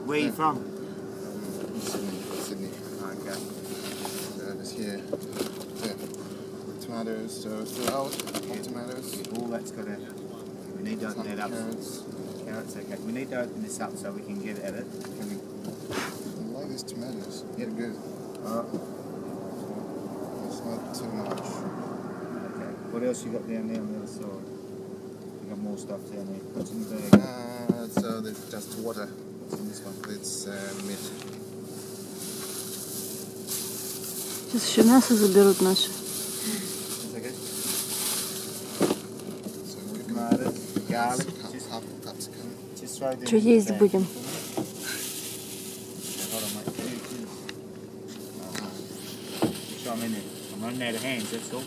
Where are you from? Sydney. Okay. So this here. Yeah. Tomatoes, so out. Tomatoes. All that's got to. We need to open that up. Carrots. Carrots, okay. We need to open this up so we can get at it. I like these tomatoes. Yep. They're good. It's not too much. Okay. What else you got down there on the other side? You got more stuff down there. What's in the bag? So there's just water. What's in this one? It's meat. Сейчас еще мясо заберут наши. Is that good? So we've got Tomatoes, garlic. half capsicum. Just throw them Что in the есть bag. будем? Hold on, mate. Show them in there. I'm running out of hands, that's all.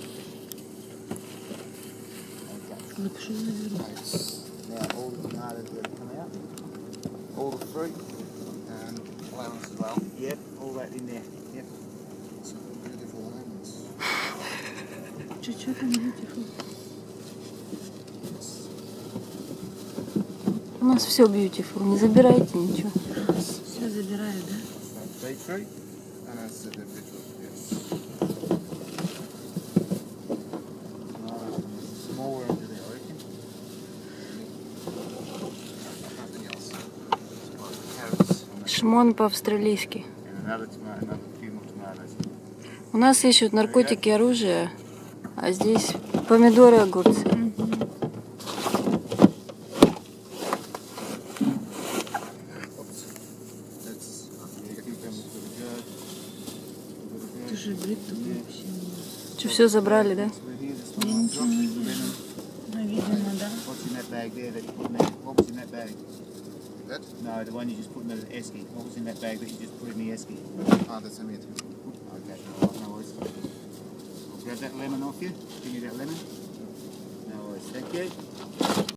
Okay. Лапшу заберут. Nice. Now all the tomatoes that have come out. All the fruit and lemons as well. Yep, all that in there. Yep. Some beautiful lemons. Чуть-чуть там beautiful. У нас все beautiful. Не забирайте ничего. Все забирают, да? Beetroot. And that's the beetroot, yes. Smaller into there, I reckon. Nothing else. Just carrots. Шмон по-австралийски. And another tomato, another few more tomatoes. У нас ищут наркотики, оружие, а здесь помидоры, огурцы. That's cucumbers for the jug. Ты же брит Что, все забрали, да? Я ничего не знаю. Ну, видимо, да. What's in that bag there that you put in there? What was in that bag? That? No, the one you just put in the esky. What was in that bag that you just put in the esky? That's the meat. Okay, alright, no worries. I'll grab that lemon off you. Give me that lemon. No worries, thank you.